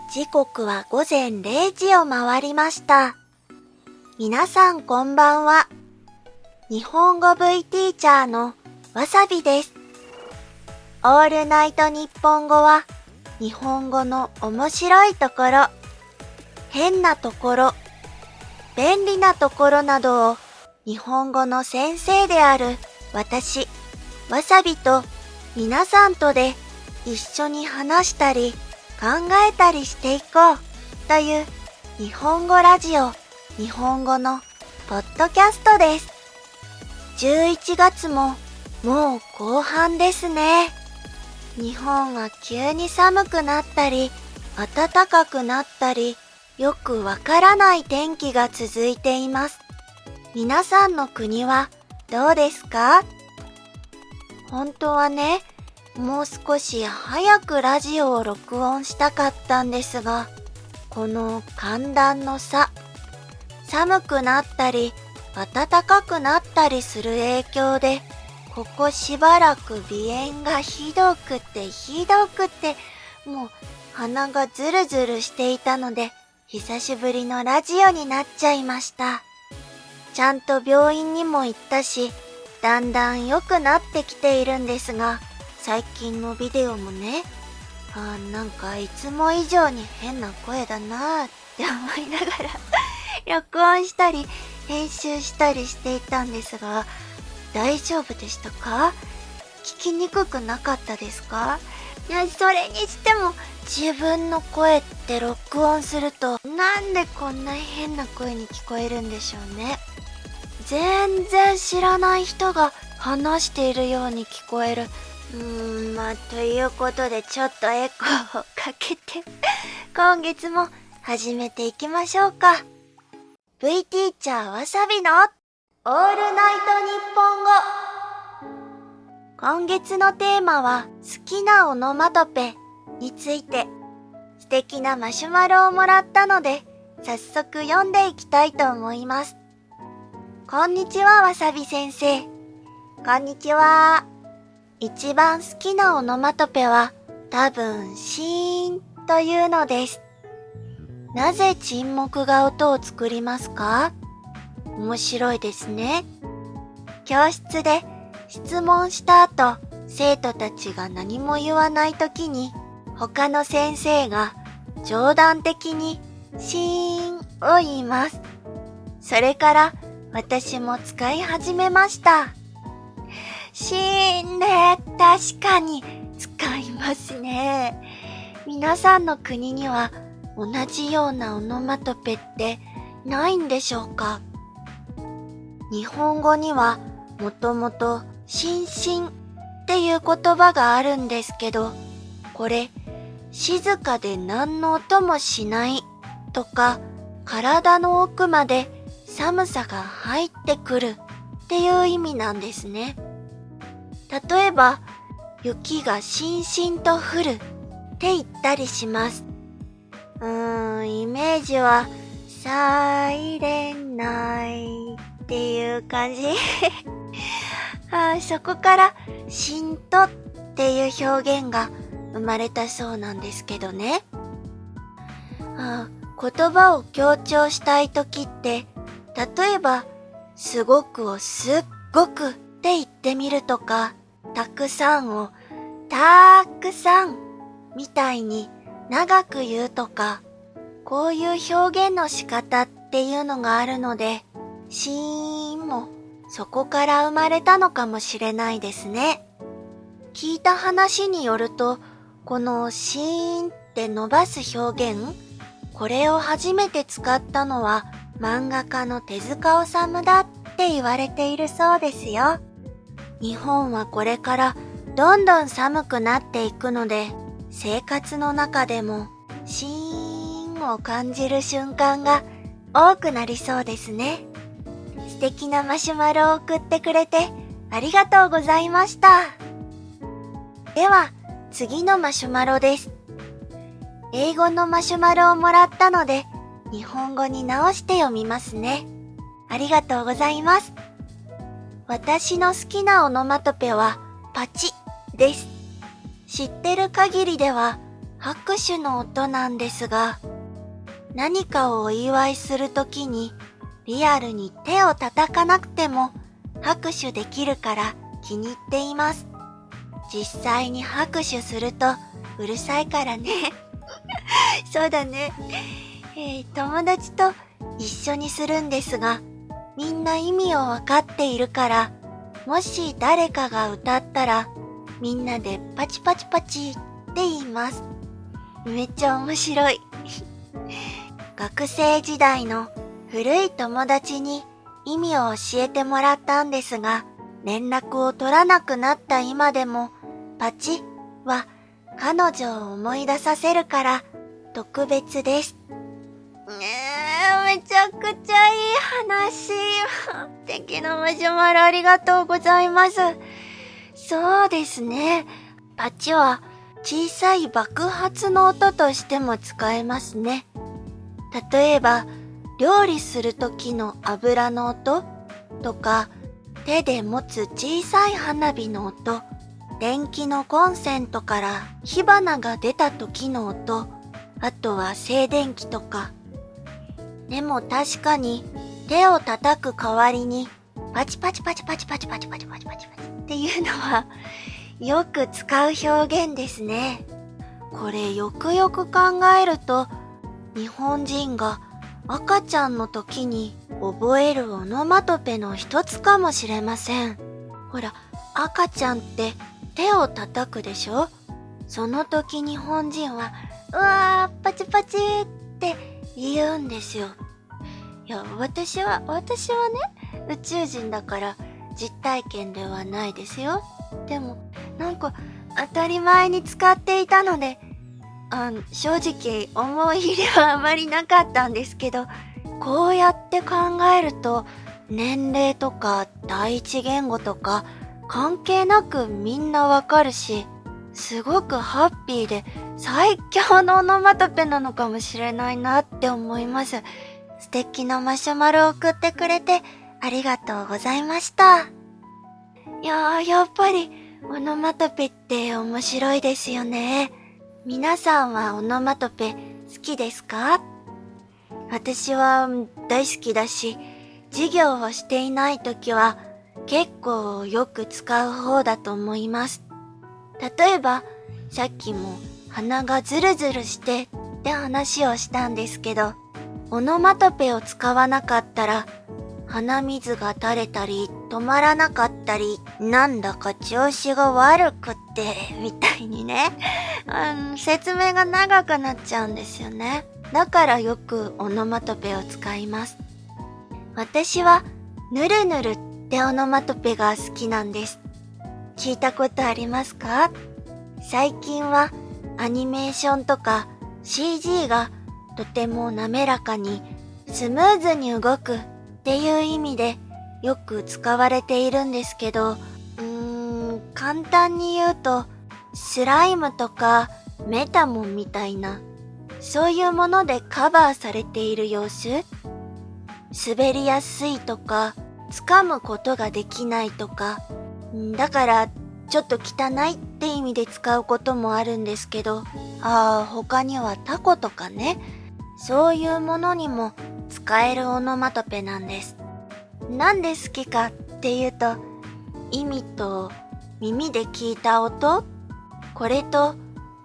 時刻は午前0時を回りました。皆さんこんばんは。日本語 V ティーチャーのわさびです。オールナイトニッポン語は日本語の面白いところ、変なところ、便利なところなどを日本語の先生である私、わさびと皆さんとで一緒に話したり考えたりしていこうという日本語ラジオ、日本語のポッドキャストです。11月ももう後半ですね。日本は急に寒くなったり暖かくなったりよくわからない天気が続いています。皆さんの国はどうですか？本当はね、もう少し早くラジオを録音したかったんですが、この寒暖の差、寒くなったり暖かくなったりする影響で、ここしばらく鼻炎がひどくて、もう鼻がズルズルしていたので、久しぶりのラジオになっちゃいました。ちゃんと病院にも行ったし、だんだん良くなってきているんですが、最近のビデオもね、なんかいつも以上に変な声だなーって思いながら録音したり編集したりしていたんですが、大丈夫でしたか？聞きにくくなかったですか？いや、それにしても自分の声って録音するとなんでこんな変な声に聞こえるんでしょうね。全然知らない人が話しているように聞こえる。ということでちょっとエコーをかけて今月も始めていきましょうか。V ティーチャーわさびのオールナイトニッポン語。今月のテーマは好きなオノマトペについて。素敵なマシュマロをもらったので早速読んでいきたいと思います。こんにちは、わさび先生。こんにちは。一番好きなオノマトペは多分シーンというのです。なぜ沈黙が音を作りますか？面白いですね。教室で質問した後、生徒たちが何も言わないときに、他の先生が冗談的にシーンを言います。それから私も使い始めました。シーンね、確かに使いますね。皆さんの国には同じようなオノマトペってないんでしょうか？日本語にはもともとしんしんっていう言葉があるんですけど、これ静かで何の音もしないとか、体の奥まで寒さが入ってくるっていう意味なんですね。例えば、雪がしんしんと降るって言ったりします。イメージはサイレンナイっていう感じそこからしんとっていう表現が生まれたそうなんですけどね。言葉を強調したいときって、例えばすごくをすっごくって言ってみるとか、たくさんをたくさんみたいに長く言うとか、こういう表現の仕方っていうのがあるので、シーンもそこから生まれたのかもしれないですね。聞いた話によると、このシーンって伸ばす表現、これを初めて使ったのは漫画家の手塚治虫だって言われているそうですよ。日本はこれからどんどん寒くなっていくので、生活の中でもシーンを感じる瞬間が多くなりそうですね。素敵なマシュマロを送ってくれてありがとうございました。では次のマシュマロです。英語のマシュマロをもらったので日本語に直して読みますね。ありがとうございます。私の好きなオノマトペはパチです。知ってる限りでは拍手の音なんですが、何かをお祝いするときにリアルに手を叩かなくても拍手できるから気に入っています。実際に拍手するとうるさいからね。そうだね。友達と一緒にするんですが、みんな意味をわかっているから、もし誰かが歌ったら、みんなでパチパチパチって言います。めっちゃ面白い。学生時代の古い友達に意味を教えてもらったんですが、連絡を取らなくなった今でも、パチは彼女を思い出させるから特別です。めちゃくちゃいい話。素敵なマシュマロありがとうございます。そうですね。パチは小さい爆発の音としても使えますね。例えば、料理する時の油の音とか、手で持つ小さい花火の音、電気のコンセントから火花が出た時の音、あとは静電気とか。でも確かに手を叩く代わりにパチパチパチパチパチパチパチパチパチパチっていうのはよく使う表現ですね。これよくよく考えると、日本人が赤ちゃんの時に覚えるオノマトペの一つかもしれません。ほら、赤ちゃんって手を叩くでしょ？その時日本人は、うわー、パチパチって言うんですよ。いや、私はね、宇宙人だから実体験ではないですよ。でも、なんか当たり前に使っていたので、正直思い入れはあまりなかったんですけど、こうやって考えると、年齢とか第一言語とか関係なくみんなわかるし、すごくハッピーで最強のオノマトペなのかもしれないなって思います。素敵なマシュマロを送ってくれてありがとうございました。いやー、やっぱりオノマトペって面白いですよね。皆さんはオノマトペ好きですか？私は大好きだし、授業をしていないときは結構よく使う方だと思います。例えば、さっきも鼻がズルズルしてって話をしたんですけど、オノマトペを使わなかったら、鼻水が垂れたり止まらなかったり、なんだか調子が悪くってみたいにね、説明が長くなっちゃうんですよね。だからよくオノマトペを使います。私はぬるぬるってオノマトペが好きなんです。聞いたことありますか？最近はアニメーションとか CG がとても滑らかにスムーズに動くっていう意味でよく使われているんですけど、簡単に言うとスライムとかメタモンみたいなそういうものでカバーされている様子、滑りやすいとか掴むことができないとか、だからちょっと汚いって意味で使うこともあるんですけど、他にはタコとかね、そういうものにも使えるオノマトペなんです。なんで好きかっていうと、意味と耳で聞いた音、これと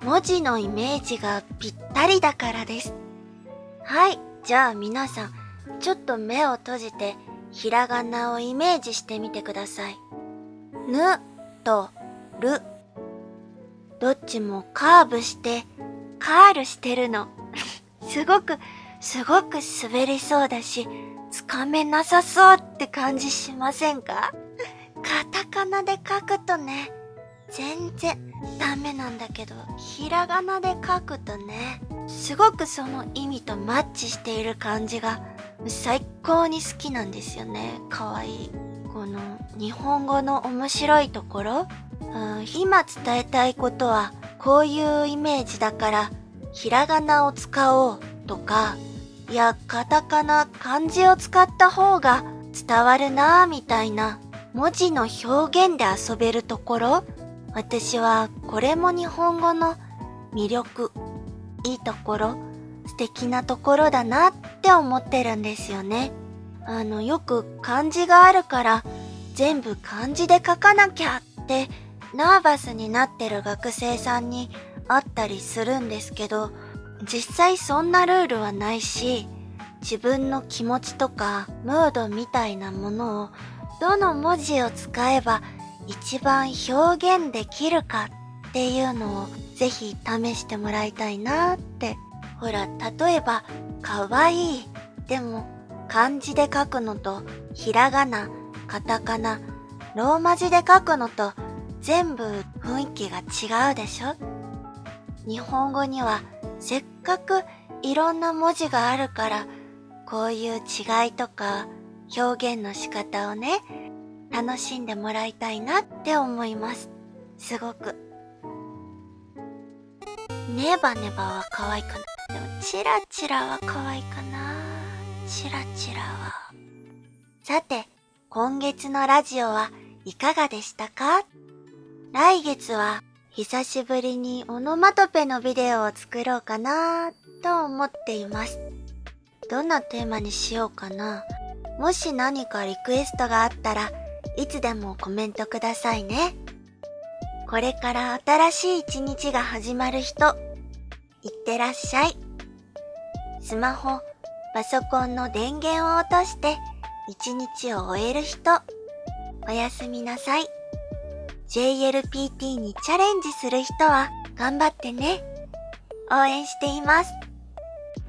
文字のイメージがぴったりだからです。はい、じゃあ皆さん、ちょっと目を閉じてひらがなをイメージしてみてください。ぬとる、どっちもカーブしてカールしてるの。すごく滑りそうだし、つかめなさそうって感じしませんか？カタカナで書くとね、全然ダメなんだけど、ひらがなで書くとね、すごくその意味とマッチしている感じが最高に好きなんですよね。かわいい。この日本語の面白いところ、今伝えたいことはこういうイメージだからひらがなを使おうとか、いやカタカナ漢字を使った方が伝わるなぁみたいな文字の表現で遊べるところ、私はこれも日本語の魅力、いいところ、素敵なところだなって思ってるんですよね。よく漢字があるから全部漢字で書かなきゃってナーバスになってる学生さんに会ったりするんですけど、実際そんなルールはないし、自分の気持ちとかムードみたいなものをどの文字を使えば一番表現できるかっていうのをぜひ試してもらいたいなって。ほら、例えばかわいいでも漢字で書くのとひらがな、カタカナ、ローマ字で書くのと全部雰囲気が違うでしょ。日本語にはせっかくいろんな文字があるから、こういう違いとか表現の仕方をね、楽しんでもらいたいなって思います。すごく。ネバネバは可愛くない。でもチラチラは可愛いかな。チラチラは。さて、今月のラジオはいかがでしたか？来月は久しぶりにオノマトペのビデオを作ろうかなと思っています。どんなテーマにしようかな。もし何かリクエストがあったらいつでもコメントくださいね。これから新しい一日が始まる人、いってらっしゃい。スマホ、パソコンの電源を落として一日を終える人、おやすみなさい。JLPT にチャレンジする人は頑張ってね。応援しています。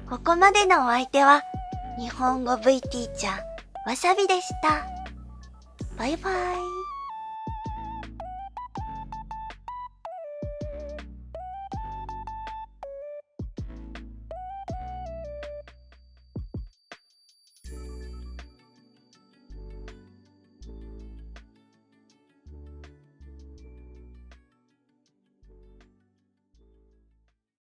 ここまでのお相手は日本語 V ティーチャーわさびでした。バイバイ。